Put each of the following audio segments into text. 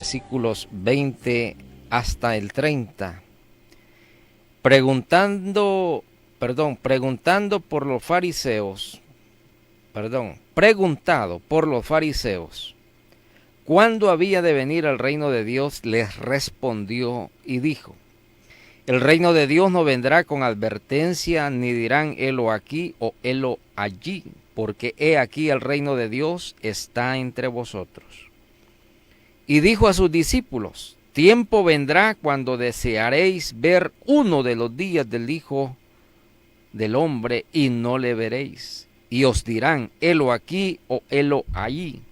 Versículos 20 hasta el 30. Preguntando por los fariseos, preguntado por los fariseos, ¿cuándo había de venir el reino de Dios? Les respondió y dijo: el reino de Dios no vendrá con advertencia, ni dirán helo aquí o helo allí, porque he aquí el reino de Dios está entre vosotros. Y dijo a sus discípulos: tiempo vendrá cuando desearéis ver uno de los días del Hijo del Hombre y no le veréis. Y os dirán: helo aquí o helo allí.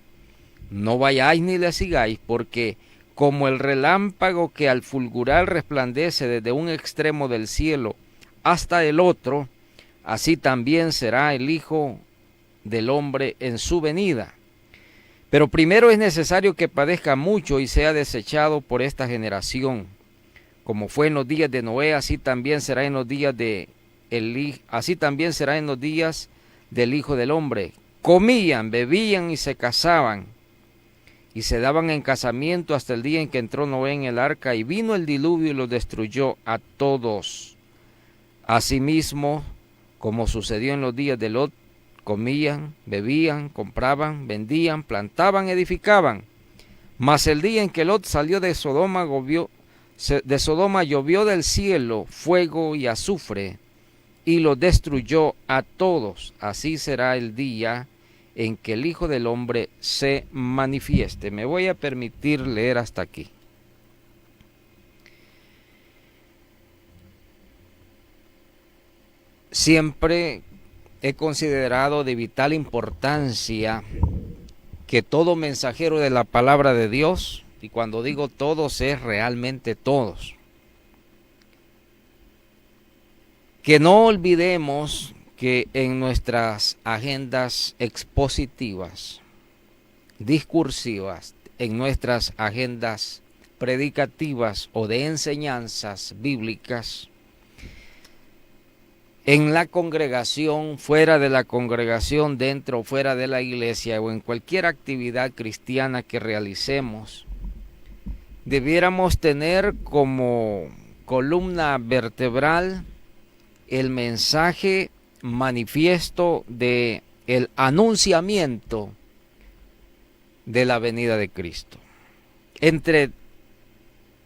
No vayáis ni le sigáis, porque como el relámpago que al fulgurar resplandece desde un extremo del cielo hasta el otro, así también será el Hijo del Hombre en su venida. Pero primero es necesario que padezca mucho y sea desechado por esta generación. Como fue en los días de Noé, así también será en los días del Hijo del Hombre. Comían, bebían y se casaban, y se daban en casamiento hasta el día en que entró Noé en el arca, y vino el diluvio y los destruyó a todos. Asimismo, como sucedió en los días de Lot, comían, bebían, compraban, vendían, plantaban, edificaban. Mas el día en que Lot salió de Sodoma, llovió del cielo fuego y azufre, y los destruyó a todos. Así será el día en que el Hijo del Hombre se manifieste. Me voy a permitir leer hasta aquí. Siempre he considerado de vital importancia que todo mensajero de la palabra de Dios, y cuando digo todos es realmente todos, que no olvidemos que en nuestras agendas expositivas, discursivas, en nuestras agendas predicativas o de enseñanzas bíblicas, en la congregación, fuera de la congregación, dentro o fuera de la iglesia, o en cualquier actividad cristiana que realicemos, debiéramos tener como columna vertebral el mensaje manifiesto de el anunciamiento de la venida de Cristo. Entre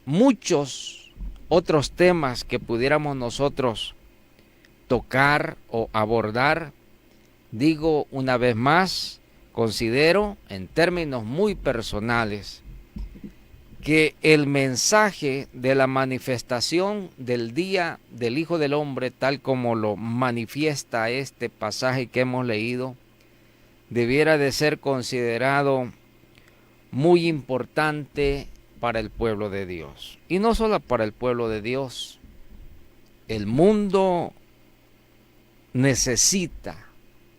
muchos otros temas que pudiéramos nosotros tocar o abordar, digo una vez más, considero en términos muy personales que el mensaje de la manifestación del día del Hijo del Hombre, tal como lo manifiesta este pasaje que hemos leído, debiera de ser considerado muy importante para el pueblo de Dios. Y no solo para el pueblo de Dios, el mundo necesita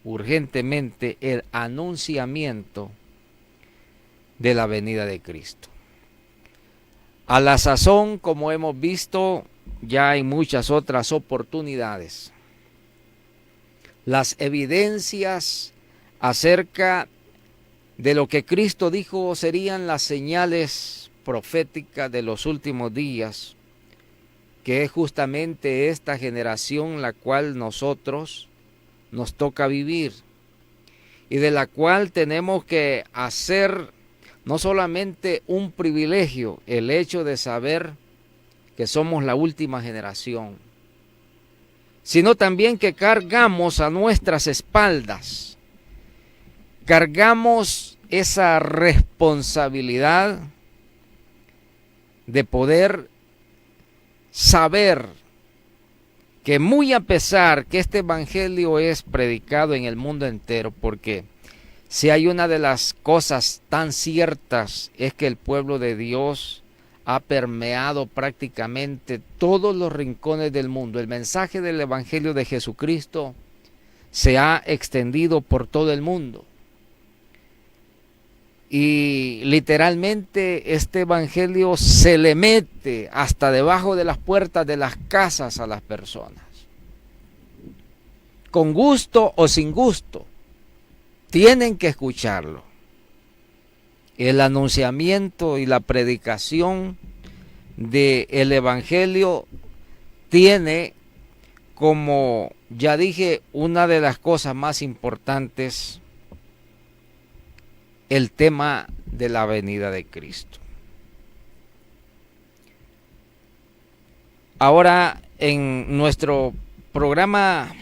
urgentemente el anunciamiento de la venida de Cristo. A la sazón, como hemos visto, ya hay muchas otras oportunidades. Las evidencias acerca de lo que Cristo dijo serían las señales proféticas de los últimos días, que es justamente esta generación la cual nosotros nos toca vivir y de la cual tenemos que hacer no solamente un privilegio el hecho de saber que somos la última generación, sino también que cargamos a nuestras espaldas, cargamos esa responsabilidad de poder saber que muy a pesar que este evangelio es predicado en el mundo entero, porque si hay una de las cosas tan ciertas es que el pueblo de Dios ha permeado prácticamente todos los rincones del mundo. El mensaje del evangelio de Jesucristo se ha extendido por todo el mundo. Y literalmente este evangelio se le mete hasta debajo de las puertas de las casas a las personas. Con gusto o sin gusto, tienen que escucharlo. el anunciamiento y la predicación del Evangelio tiene, como ya dije, una de las cosas más importantes, el tema de la venida de Cristo. Ahora, en nuestro programa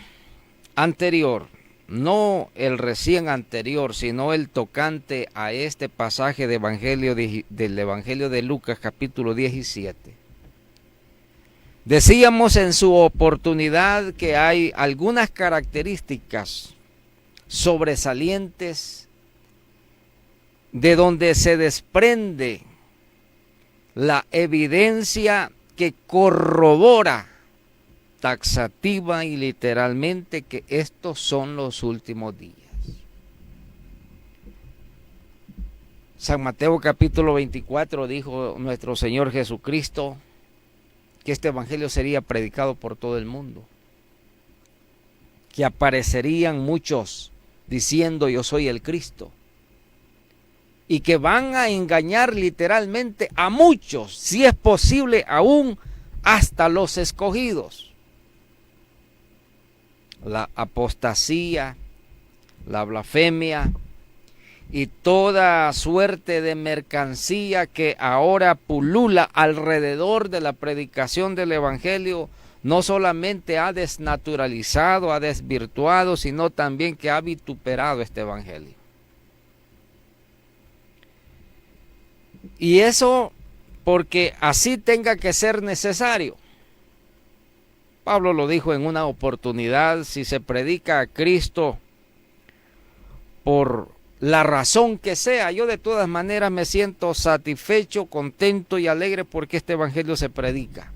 anterior, no el recién anterior, sino el tocante a este pasaje del Evangelio de Lucas, capítulo 17, decíamos en su oportunidad que hay algunas características sobresalientes de donde se desprende la evidencia que corrobora taxativa y literalmente que estos son los últimos días. San Mateo capítulo 24 dijo nuestro Señor Jesucristo que este evangelio sería predicado por todo el mundo, que aparecerían muchos diciendo yo soy el Cristo, y que van a engañar literalmente a muchos, si es posible aún hasta los escogidos. La apostasía, la blasfemia y toda suerte de mercancía que ahora pulula alrededor de la predicación del evangelio, no solamente ha desnaturalizado, ha desvirtuado, sino también que ha vituperado este evangelio. Y eso porque así tenga que ser necesario. Pablo lo dijo en una oportunidad: si se predica a Cristo por la razón que sea, yo de todas maneras me siento satisfecho, contento y alegre porque este evangelio se predica.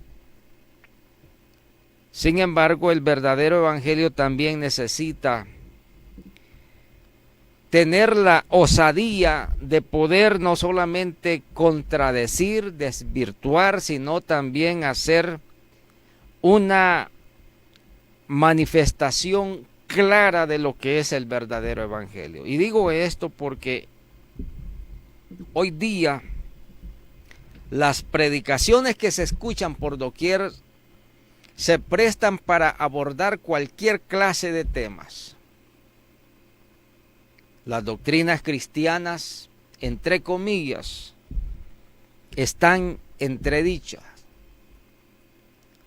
Sin embargo, el verdadero evangelio también necesita tener la osadía de poder no solamente contradecir, desvirtuar, sino también hacer una manifestación clara de lo que es el verdadero evangelio. Y digo esto porque hoy día las predicaciones que se escuchan por doquier se prestan para abordar cualquier clase de temas. Las doctrinas cristianas, entre comillas, están entredichas,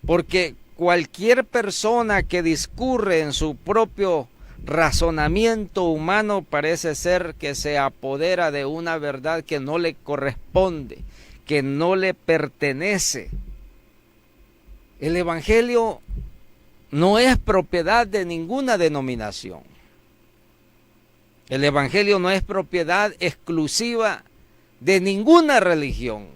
porque cualquier persona que discurre en su propio razonamiento humano parece ser que se apodera de una verdad que no le corresponde, que no le pertenece. El evangelio no es propiedad de ninguna denominación. El evangelio no es propiedad exclusiva de ninguna religión.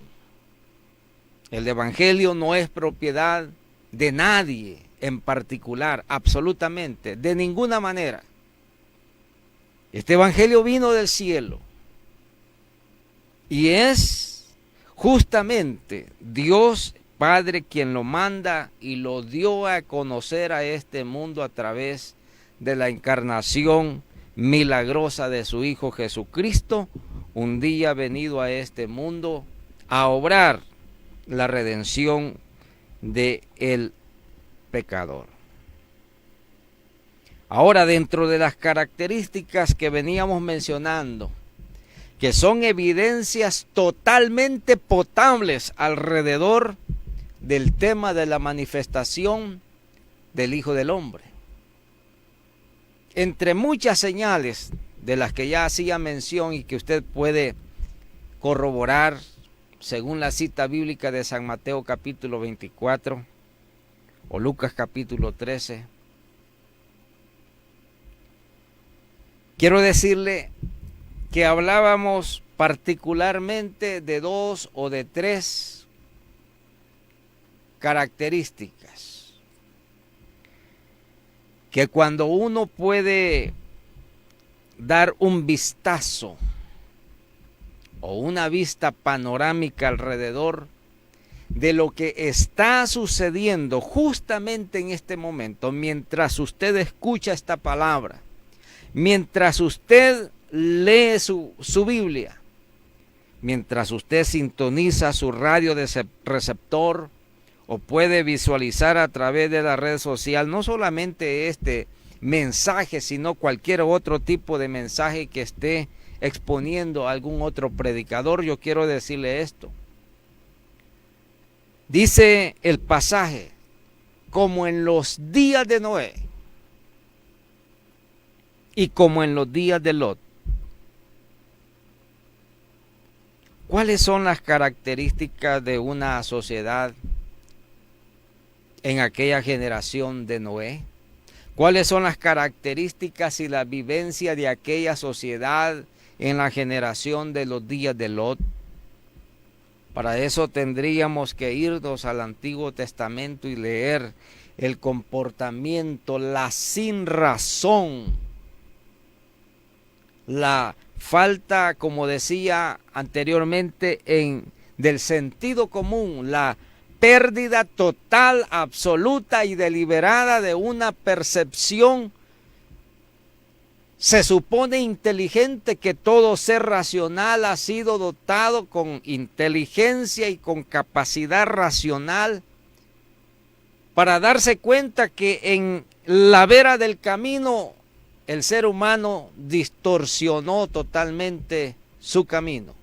El evangelio no es propiedad de nadie en particular, absolutamente, de ninguna manera. Este evangelio vino del cielo y es justamente Dios Padre quien lo manda y lo dio a conocer a este mundo a través de la encarnación milagrosa de su Hijo Jesucristo, un día venido a este mundo a obrar la redención del pecador. Ahora, dentro de las características que veníamos mencionando, que son evidencias totalmente potables alrededor del tema de la manifestación del Hijo del Hombre, entre muchas señales de las que ya hacía mención y que usted puede corroborar según la cita bíblica de San Mateo capítulo 24 o Lucas capítulo 13, quiero decirle que hablábamos particularmente de 2 o de 3 características que cuando uno puede dar un vistazo o una vista panorámica alrededor de lo que está sucediendo justamente en este momento, mientras usted escucha esta palabra, mientras usted lee su Biblia, mientras usted sintoniza su radio receptor o puede visualizar a través de la red social no solamente este mensaje, sino cualquier otro tipo de mensaje que esté exponiendo a algún otro predicador, yo quiero decirle esto. Dice el pasaje, como en los días de Noé y como en los días de Lot. ¿Cuáles son las características de una sociedad en aquella generación de Noé? ¿Cuáles son las características y la vivencia de aquella sociedad en la generación de los días de Lot? Para eso tendríamos que irnos al Antiguo Testamento y leer el comportamiento, la sinrazón, la falta, como decía anteriormente, del sentido común, la pérdida total, absoluta y deliberada de una percepción. Se supone inteligente, que todo ser racional ha sido dotado con inteligencia y con capacidad racional para darse cuenta que en la vera del camino el ser humano distorsionó totalmente su camino.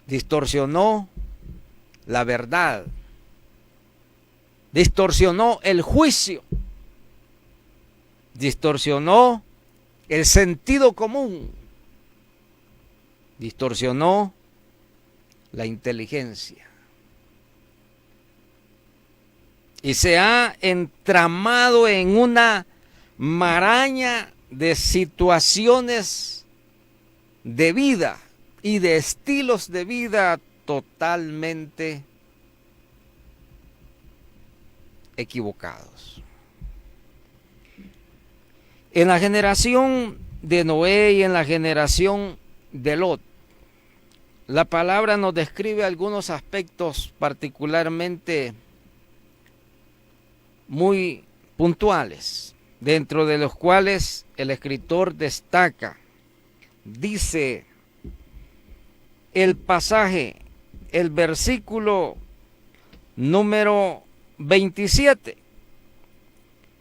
Distorsionó la verdad. Distorsionó el juicio. Distorsionó el sentido común. Distorsionó la inteligencia. Y se ha entramado en una maraña de situaciones de vida y de estilos de vida totalmente equivocados. En la generación de Noé y en la generación de Lot, la palabra nos describe algunos aspectos particularmente muy puntuales, dentro de los cuales el escritor destaca. Dice el pasaje, el versículo número 27,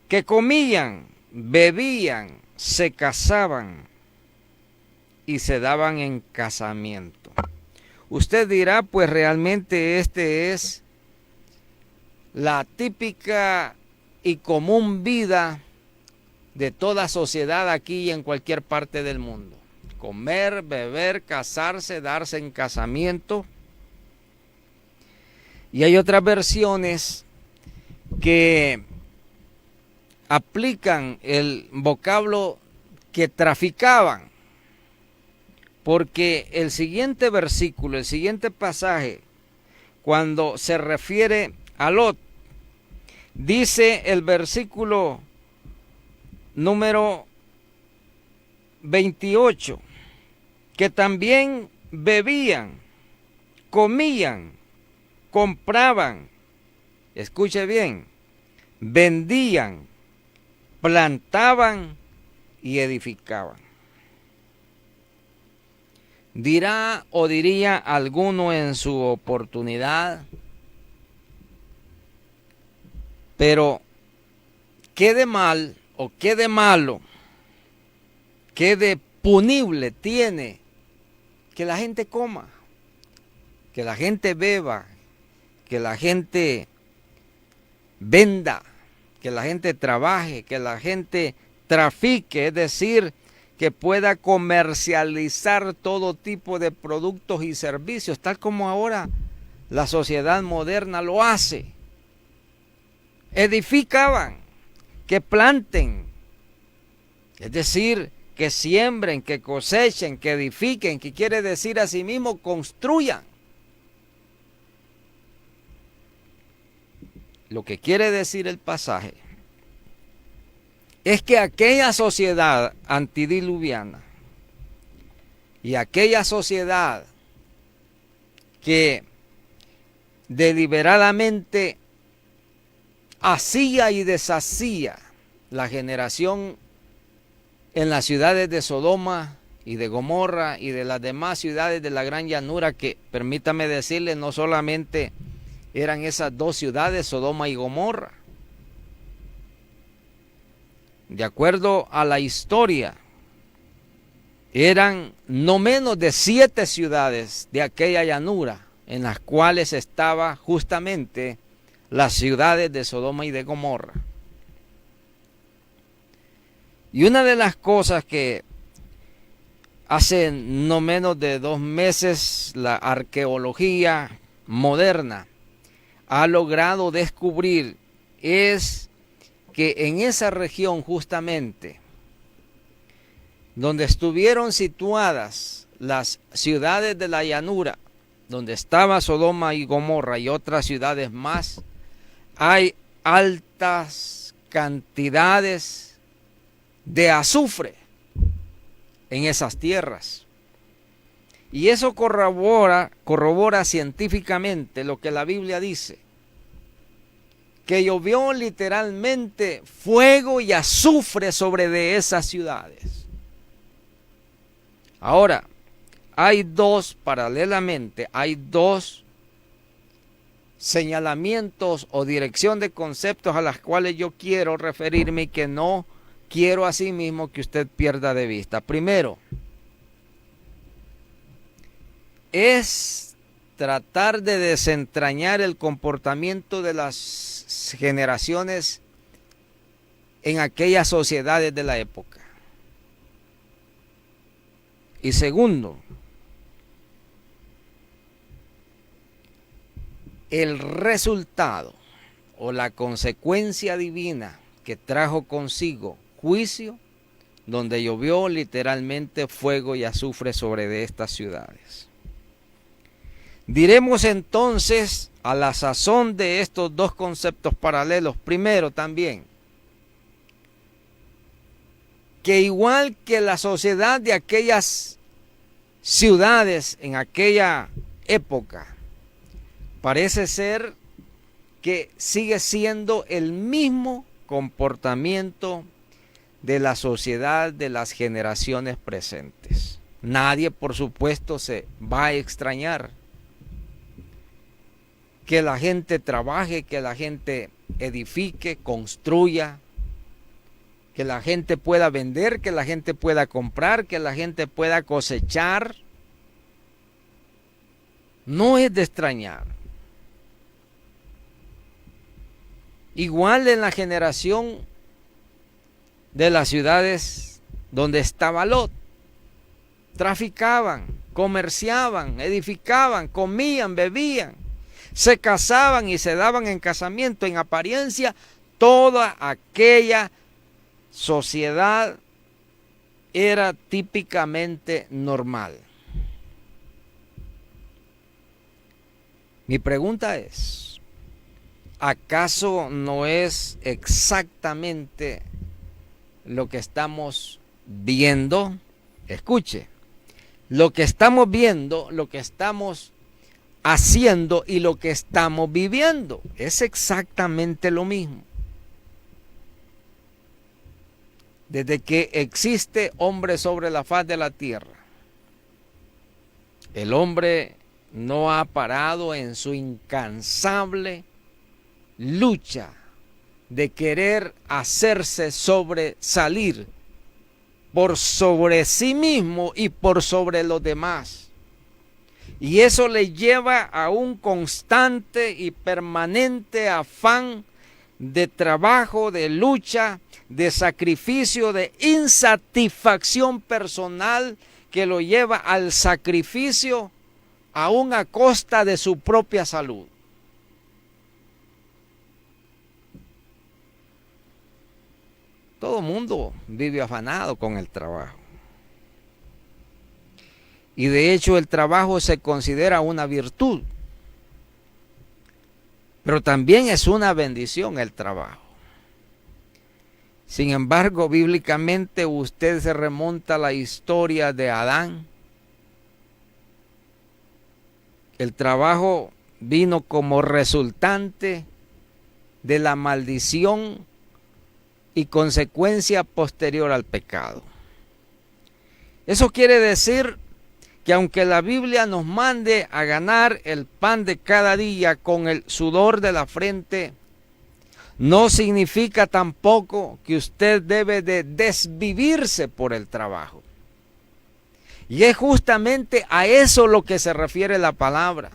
que comían, bebían, se casaban y se daban en casamiento. Usted dirá, pues realmente este es la típica y común vida de toda sociedad aquí y en cualquier parte del mundo. Comer, beber, casarse, darse en casamiento. Y hay otras versiones que aplican el vocablo que traficaban, porque el siguiente versículo, el siguiente pasaje, cuando se refiere a Lot, dice el versículo número 28, que también bebían, comían, compraban, escuche bien, vendían, plantaban y edificaban. Dirá o diría alguno en su oportunidad, pero ¿qué de mal o qué de malo, qué de punible tiene que la gente coma, que la gente beba, que la gente venda, que la gente trabaje, que la gente trafique, es decir, que pueda comercializar todo tipo de productos y servicios, tal como ahora la sociedad moderna lo hace? Edificaban, que planten, es decir, que siembren, que cosechen, que edifiquen, que quiere decir asimismo construyan. Lo que quiere decir el pasaje es que aquella sociedad antidiluviana y aquella sociedad que deliberadamente hacía y deshacía, la generación en las ciudades de Sodoma y de Gomorra y de las demás ciudades de la gran llanura, que permítame decirle, no solamente eran esas dos ciudades, Sodoma y Gomorra. De acuerdo a la historia, eran no menos de 7 ciudades de aquella llanura, en las cuales estaba justamente las ciudades de Sodoma y de Gomorra. Y una de las cosas que hace no menos de 2 meses la arqueología moderna ha logrado descubrir es que en esa región justamente donde estuvieron situadas las ciudades de la llanura, donde estaba Sodoma y Gomorra y otras ciudades más, hay altas cantidades de azufre en esas tierras. Y eso corrobora científicamente lo que la Biblia dice, que llovió literalmente fuego y azufre sobre de esas ciudades. Ahora, paralelamente, hay dos señalamientos o dirección de conceptos a las cuales yo quiero referirme y que no quiero asimismo que usted pierda de vista. Primero, es tratar de desentrañar el comportamiento de las generaciones en aquellas sociedades de la época. Y segundo, el resultado o la consecuencia divina que trajo consigo juicio, donde llovió literalmente fuego y azufre sobre de estas ciudades. Diremos entonces, a la sazón de estos dos conceptos paralelos, primero también, que igual que la sociedad de aquellas ciudades en aquella época, parece ser que sigue siendo el mismo comportamiento de la sociedad de las generaciones presentes. Nadie, por supuesto, se va a extrañar que la gente trabaje, que la gente edifique, construya, que la gente pueda vender, que la gente pueda comprar, que la gente pueda cosechar. No es de extrañar. Igual en la generación de las ciudades donde estaba Lot. Traficaban, comerciaban, edificaban, comían, bebían, se casaban y se daban en casamiento. En apariencia, toda aquella sociedad era típicamente normal. Mi pregunta es, ¿acaso no es exactamente lo que estamos viendo? Escuche, lo que estamos viendo, lo que estamos haciendo y lo que estamos viviendo es exactamente lo mismo. Desde que existe hombre sobre la faz de la tierra, el hombre no ha parado en su incansable lucha de querer hacerse sobresalir por sobre sí mismo y por sobre los demás. Y eso le lleva a un constante y permanente afán de trabajo, de lucha, de sacrificio, de insatisfacción personal que lo lleva al sacrificio aún a costa de su propia salud. Todo mundo vive afanado con el trabajo. Y de hecho el trabajo se considera una virtud. Pero también es una bendición el trabajo. Sin embargo, bíblicamente usted se remonta a la historia de Adán. El trabajo vino como resultante de la maldición y consecuencia posterior al pecado. Eso quiere decir que aunque la Biblia nos mande a ganar el pan de cada día con el sudor de la frente, no significa tampoco que usted debe de desvivirse por el trabajo. Y es justamente a eso lo que se refiere la palabra.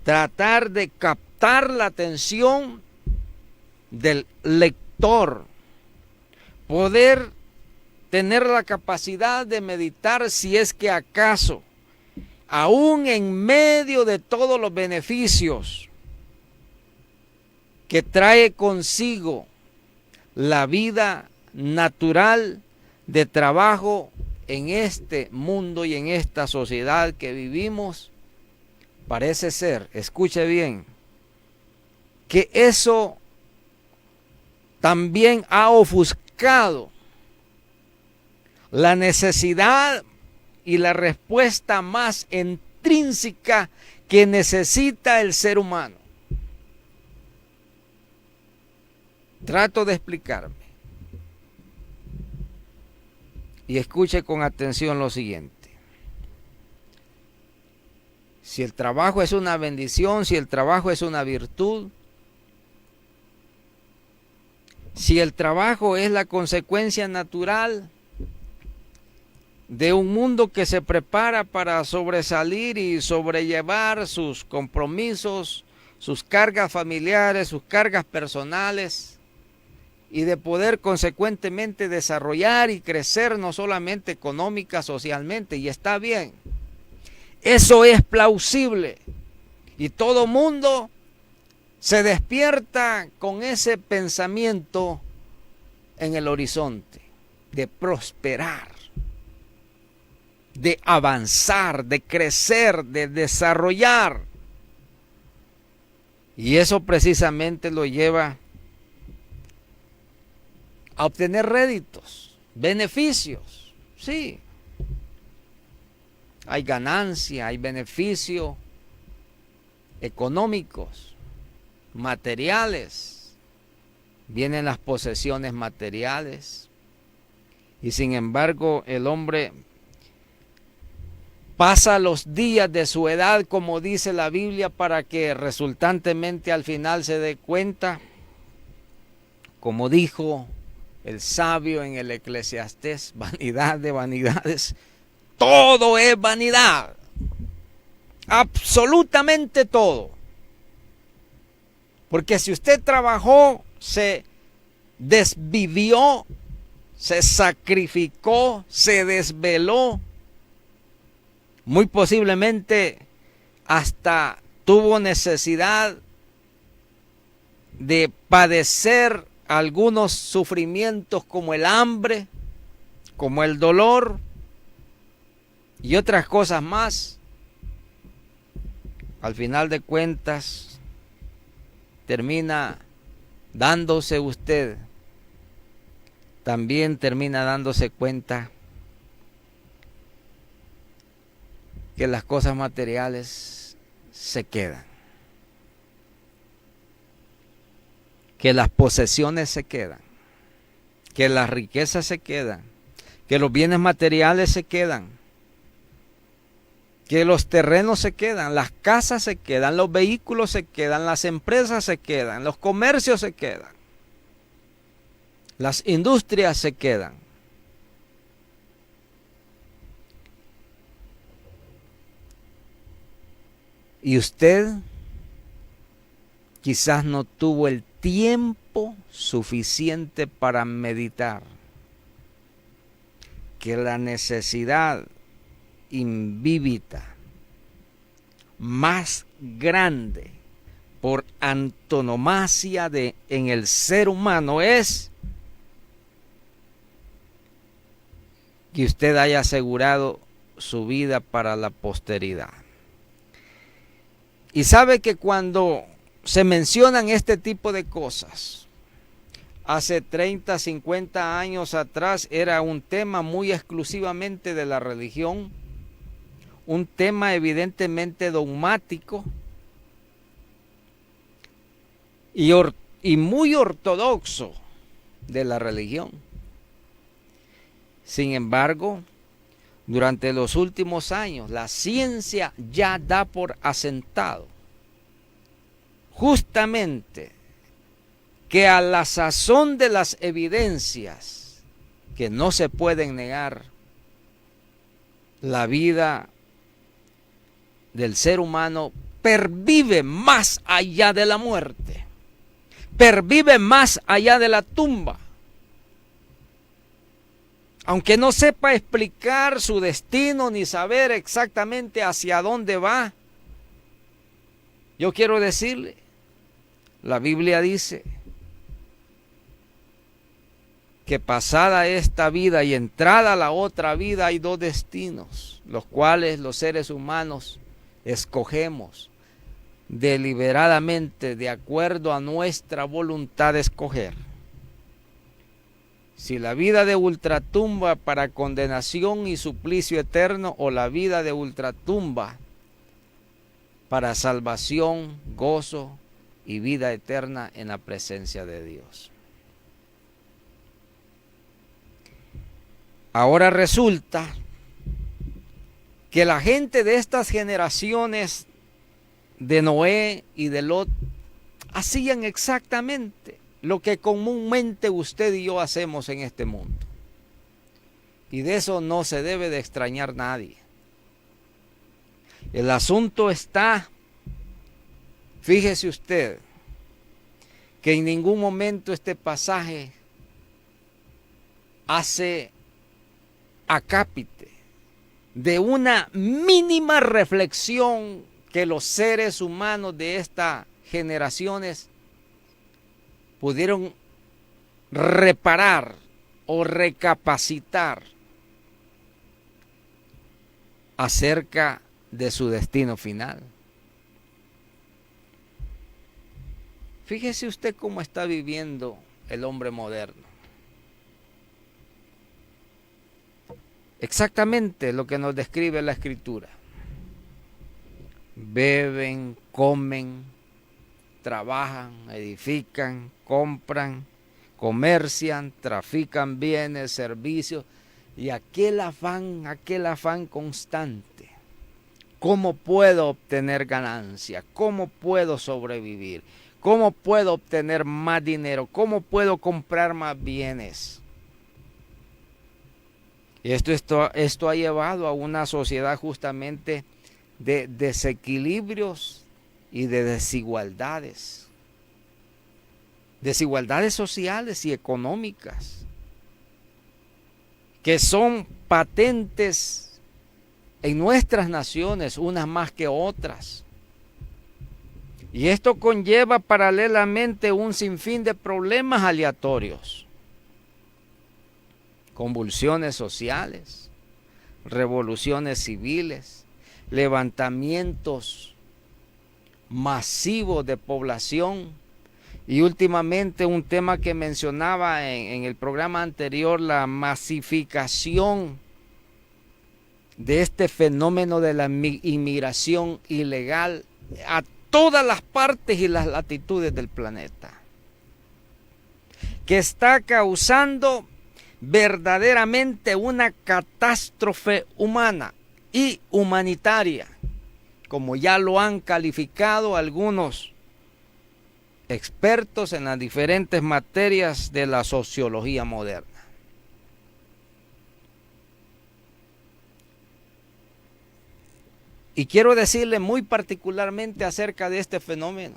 Tratar de captar la atención del lector. Poder tener la capacidad de meditar si es que acaso, aún en medio de todos los beneficios que trae consigo la vida natural de trabajo en este mundo y en esta sociedad que vivimos, parece ser, escuche bien, que eso también ha ofuscado la necesidad y la respuesta más intrínseca que necesita el ser humano. Trato de explicarme. Y escuche con atención lo siguiente. Si el trabajo es una bendición, si el trabajo es una virtud, si el trabajo es la consecuencia natural de un mundo que se prepara para sobresalir y sobrellevar sus compromisos, sus cargas familiares, sus cargas personales, y de poder consecuentemente desarrollar y crecer no solamente económica, socialmente, y está bien. Eso es plausible y todo mundo se despierta con ese pensamiento en el horizonte de prosperar, de avanzar, de crecer, de desarrollar. Y eso precisamente lo lleva a obtener réditos, beneficios, sí. Hay ganancia, hay beneficios económicos, materiales, vienen las posesiones materiales, y sin embargo el hombre pasa los días de su edad, como dice la Biblia, para que resultantemente al final se dé cuenta, como dijo el sabio en el Eclesiastés, vanidad de vanidades, todo es vanidad, absolutamente todo. Porque si usted trabajó, se desvivió, se sacrificó, se desveló, muy posiblemente hasta tuvo necesidad de padecer algunos sufrimientos como el hambre, como el dolor y otras cosas más. Al final de cuentas, termina dándose usted, también termina dándose cuenta que las cosas materiales se quedan, que las posesiones se quedan, que las riquezas se quedan, que los bienes materiales se quedan, que los terrenos se quedan, las casas se quedan, los vehículos se quedan, las empresas se quedan, los comercios se quedan, las industrias se quedan. Y usted quizás no tuvo el tiempo suficiente para meditar que la necesidad invívita más grande por antonomasia en el ser humano es que usted haya asegurado su vida para la posteridad. Y sabe que cuando se mencionan este tipo de cosas, hace 30, 50 años atrás era un tema muy exclusivamente de la religión, un tema evidentemente dogmático y muy ortodoxo de la religión. Sin embargo, durante los últimos años, la ciencia ya da por asentado justamente que a la sazón de las evidencias que no se pueden negar, la vida del ser humano pervive más allá de la muerte, pervive más allá de la tumba. Aunque no sepa explicar su destino ni saber exactamente hacia dónde va, yo quiero decirle, la Biblia dice que pasada esta vida y entrada la otra vida hay dos destinos, los cuales los seres humanos escogemos deliberadamente de acuerdo a nuestra voluntad de escoger. Si la vida de ultratumba para condenación y suplicio eterno, o la vida de ultratumba para salvación, gozo y vida eterna en la presencia de Dios. Ahora resulta que la gente de estas generaciones de Noé y de Lot hacían exactamente lo que comúnmente usted y yo hacemos en este mundo. Y de eso no se debe de extrañar nadie. El asunto está, fíjese usted, que en ningún momento este pasaje hace acápite de una mínima reflexión que los seres humanos de estas generaciones pudieron reparar o recapacitar acerca de su destino final. Fíjese usted cómo está viviendo el hombre moderno. Exactamente lo que nos describe la Escritura. Beben, comen, trabajan, edifican, compran, comercian, trafican bienes, servicios, y aquel afán constante. ¿Cómo puedo obtener ganancia? ¿Cómo puedo sobrevivir? ¿Cómo puedo obtener más dinero? ¿Cómo puedo comprar más bienes? Y esto ha llevado a una sociedad justamente de desequilibrios y de desigualdades. Desigualdades sociales y económicas que son patentes en nuestras naciones, unas más que otras. Y esto conlleva paralelamente un sinfín de problemas aleatorios. Convulsiones sociales, revoluciones civiles, levantamientos masivos de población, y últimamente un tema que mencionaba en el programa anterior, la masificación de este fenómeno de la inmigración ilegal a todas las partes y las latitudes del planeta, que está causando verdaderamente una catástrofe humana y humanitaria, como ya lo han calificado algunos expertos en las diferentes materias de la sociología moderna. Y quiero decirle muy particularmente acerca de este fenómeno.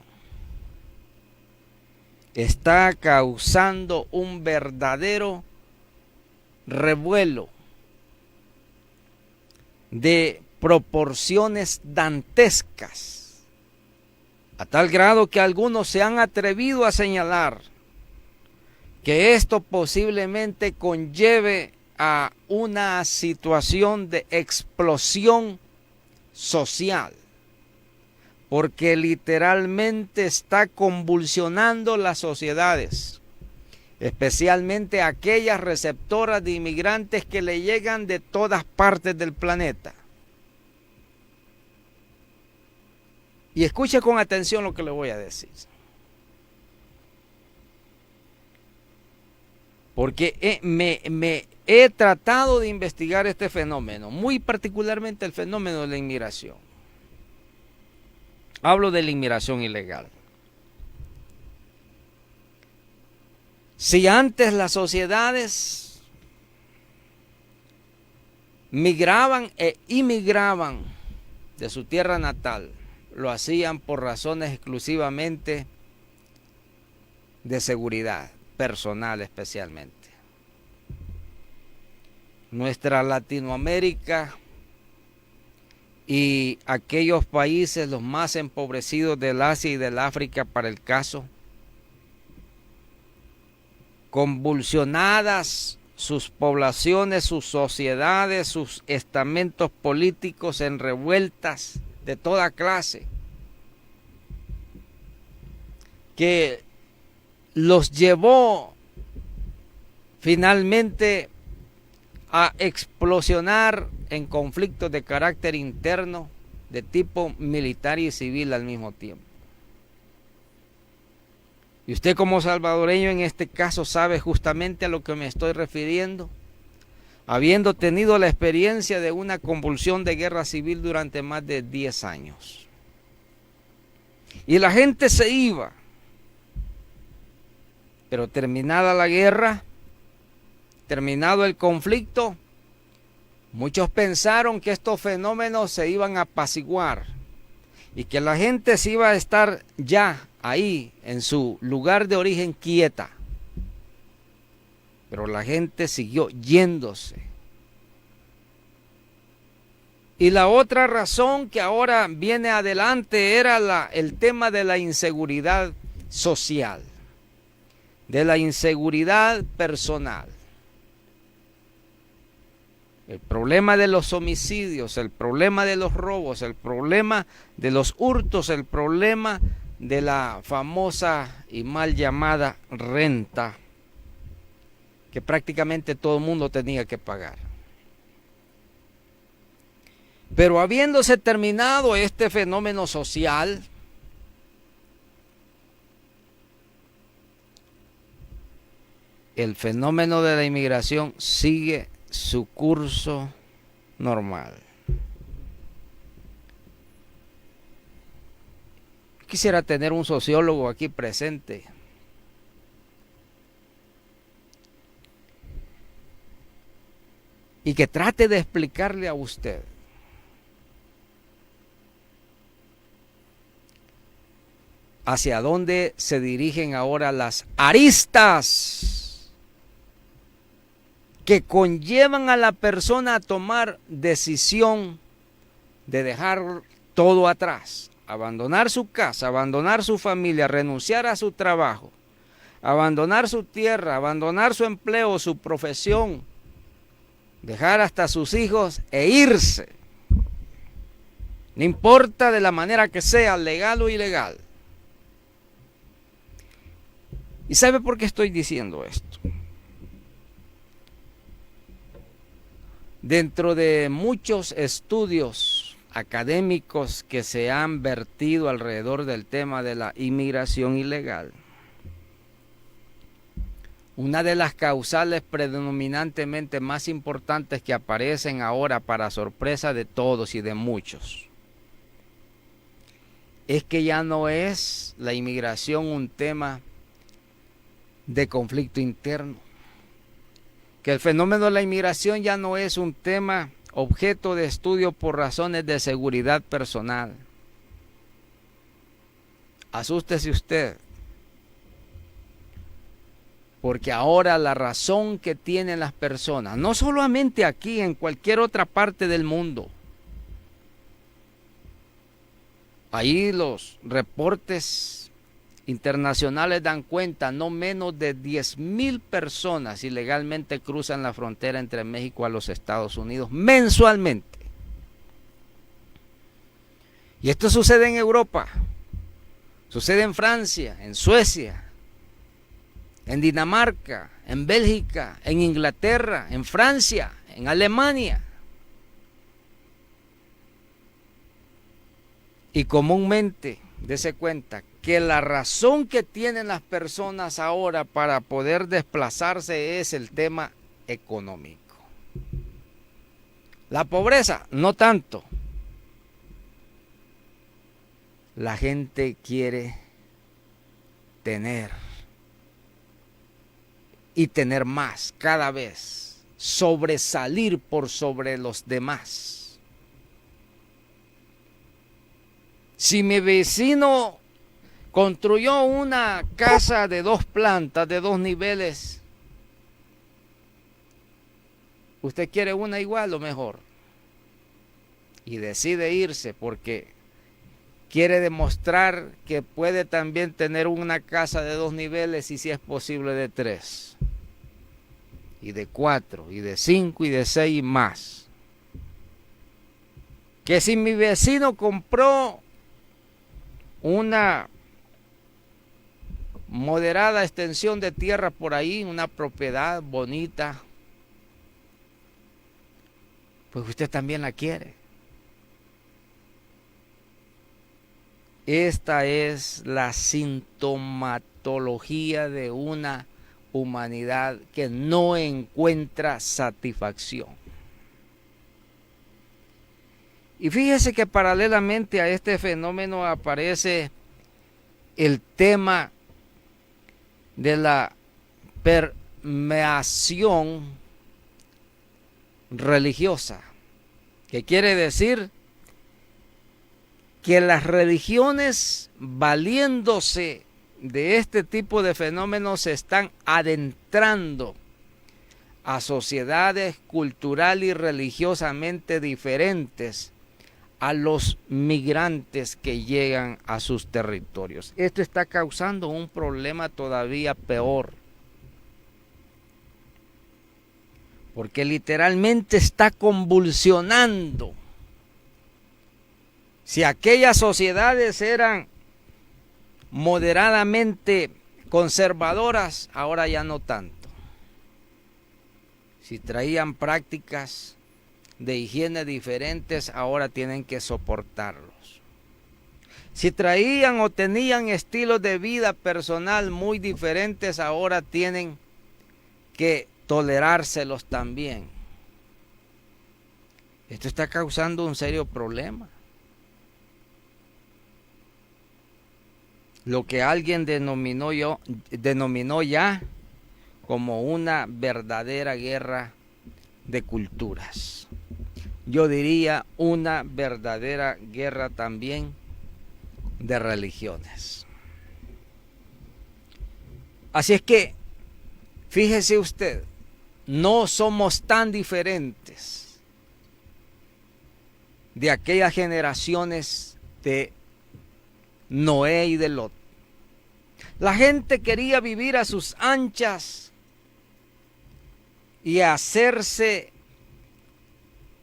Está causando un verdadero revuelo de proporciones dantescas, a tal grado que algunos se han atrevido a señalar que esto posiblemente conlleve a una situación de explosión social, porque literalmente está convulsionando las sociedades, especialmente aquellas receptoras de inmigrantes que le llegan de todas partes del planeta. Y escuche con atención lo que le voy a decir. porque me he tratado de investigar este fenómeno, muy particularmente el fenómeno de la inmigración. Hablo de la inmigración ilegal. Si antes las sociedades migraban e inmigraban de su tierra natal, lo hacían por razones exclusivamente de seguridad personal especialmente. Nuestra Latinoamérica y aquellos países los más empobrecidos del Asia y del África para el caso, convulsionadas sus poblaciones, sus sociedades, sus estamentos políticos en revueltas de toda clase, que los llevó finalmente a explosionar en conflictos de carácter interno de tipo militar y civil al mismo tiempo. Y usted como salvadoreño en este caso sabe justamente a lo que me estoy refiriendo, habiendo tenido la experiencia de una convulsión de guerra civil durante más de 10 años. Y la gente se iba, pero terminada la guerra, terminado el conflicto, muchos pensaron que estos fenómenos se iban a apaciguar y que la gente se iba a estar ya ahí en su lugar de origen quieta. Pero la gente siguió yéndose. Y la otra razón que ahora viene adelante era el tema de la inseguridad social, de la inseguridad personal. El problema de los homicidios, el problema de los robos, el problema de los hurtos, el problema de la famosa y mal llamada renta que prácticamente todo el mundo tenía que pagar. Pero habiéndose terminado este fenómeno social, el fenómeno de la inmigración sigue su curso normal. Quisiera tener un sociólogo aquí presente y que trate de explicarle a usted hacia dónde se dirigen ahora las aristas que conllevan a la persona a tomar decisión de dejar todo atrás, abandonar su casa, abandonar su familia, renunciar a su trabajo, abandonar su tierra, abandonar su empleo, su profesión, dejar hasta sus hijos e irse. No importa de la manera que sea, legal o ilegal. ¿Y sabe por qué estoy diciendo esto? Dentro de muchos estudios académicos que se han vertido alrededor del tema de la inmigración ilegal, una de las causales predominantemente más importantes que aparecen ahora para sorpresa de todos y de muchos, es que ya no es la inmigración un tema de conflicto interno, que el fenómeno de la inmigración ya no es un tema objeto de estudio por razones de seguridad personal. Asústese usted, porque ahora la razón que tienen las personas, no solamente aquí, en cualquier otra parte del mundo, ahí los reportes internacionales dan cuenta, no menos de 10,000 personas ilegalmente cruzan la frontera entre México a los Estados Unidos mensualmente. Y esto sucede en Europa, sucede en Francia, en Suecia, en Dinamarca, en Bélgica, en Inglaterra, en Francia, en Alemania. Y comúnmente Dese cuenta que la razón que tienen las personas ahora para poder desplazarse es el tema económico. La pobreza, no tanto. La gente quiere tener y tener más cada vez, sobresalir por sobre los demás. Si mi vecino construyó una casa de 2 plantas, de 2 niveles, usted quiere una igual o mejor, y decide irse porque quiere demostrar que puede también tener una casa de 2 niveles y si es posible de 3, y de 4, y de 5, y de 6 y más. Que si mi vecino compró una moderada extensión de tierra por ahí, una propiedad bonita, pues usted también la quiere. Esta es la sintomatología de una humanidad que no encuentra satisfacción. Y fíjese que paralelamente a este fenómeno aparece el tema de la permeación religiosa, que quiere decir que las religiones, valiéndose de este tipo de fenómenos, se están adentrando a sociedades cultural y religiosamente diferentes a los migrantes que llegan a sus territorios. Esto está causando un problema todavía peor, porque literalmente está convulsionando. Si aquellas sociedades eran moderadamente conservadoras, ahora ya no tanto. Si traían prácticas de higiene diferentes, ahora tienen que soportarlos. Si traían o tenían estilos de vida personal muy diferentes, ahora tienen que tolerárselos también. Esto está causando un serio problema. Lo que alguien denominó ya como una verdadera guerra de culturas. Yo diría una verdadera guerra también de religiones. Así es que, fíjese usted, no somos tan diferentes de aquellas generaciones de Noé y de Lot. La gente quería vivir a sus anchas y hacerse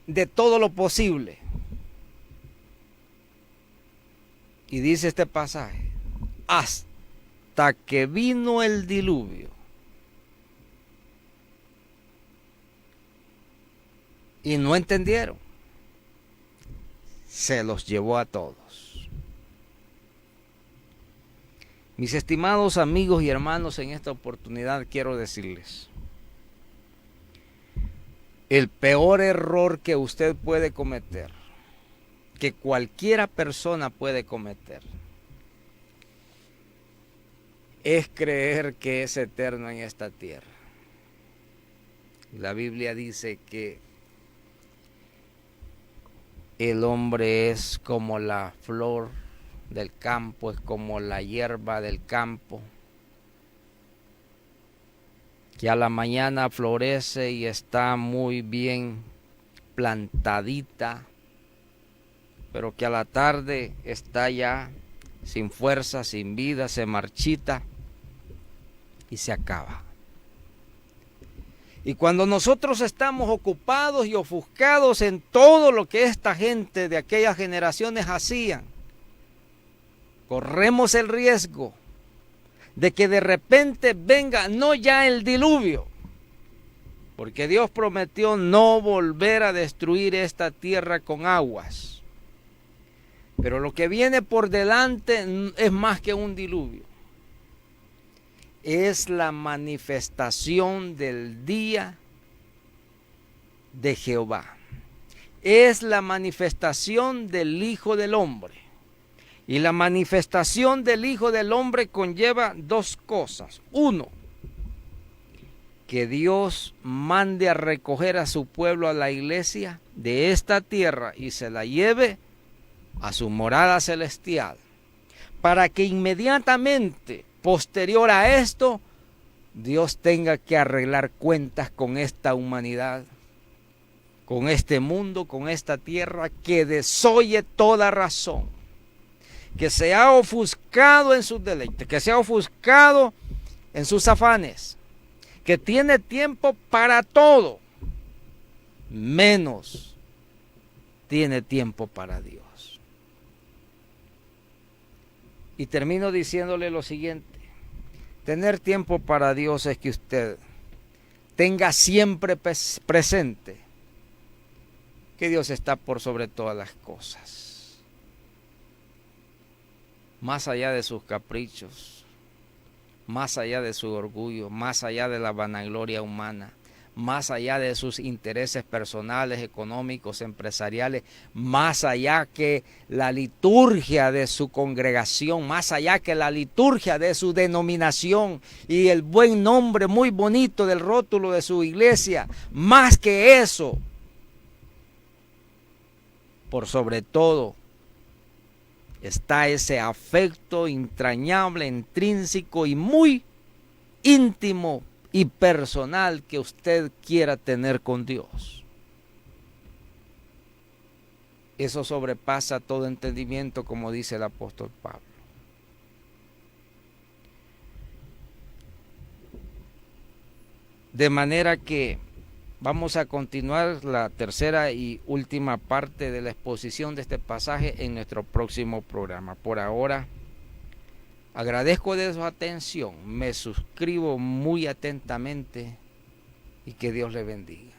de todo lo posible. Y dice este pasaje, hasta que vino el diluvio. Y no entendieron. Se los llevó a todos. Mis estimados amigos y hermanos, en esta oportunidad quiero decirles, el peor error que usted puede cometer, que cualquiera persona puede cometer, es creer que es eterno en esta tierra. La Biblia dice que el hombre es como la flor del campo, es como la hierba del campo, que a la mañana florece y está muy bien plantadita, pero que a la tarde está ya sin fuerza, sin vida, se marchita y se acaba. Y cuando nosotros estamos ocupados y ofuscados en todo lo que esta gente de aquellas generaciones hacían, corremos el riesgo de que de repente venga no ya el diluvio, porque Dios prometió no volver a destruir esta tierra con aguas, Pero lo que viene por delante es más que un diluvio. Es la manifestación del día de Jehová. Es la manifestación del Hijo del Hombre. Y la manifestación del Hijo del Hombre conlleva dos cosas. Uno, que Dios mande a recoger a su pueblo, a la iglesia de esta tierra, y se la lleve a su morada celestial, para que inmediatamente posterior a esto Dios tenga que arreglar cuentas con esta humanidad, con este mundo, con esta tierra que desoye toda razón, que se ha ofuscado en sus deleites, que se ha ofuscado en sus afanes, que tiene tiempo para todo, menos tiene tiempo para Dios. Y termino diciéndole lo siguiente: tener tiempo para Dios es que usted tenga siempre presente que Dios está por sobre todas las cosas, más allá de sus caprichos, más allá de su orgullo, más allá de la vanagloria humana, más allá de sus intereses personales, económicos, empresariales, más allá que la liturgia de su congregación, más allá que la liturgia de su denominación y el buen nombre muy bonito del rótulo de su iglesia, más que eso, por sobre todo, está ese afecto entrañable, intrínseco y muy íntimo y personal que usted quiera tener con Dios. Eso sobrepasa todo entendimiento, como dice el apóstol Pablo. De manera que vamos a continuar la tercera y última parte de la exposición de este pasaje en nuestro próximo programa. Por ahora, agradezco de su atención, me suscribo muy atentamente y que Dios le bendiga.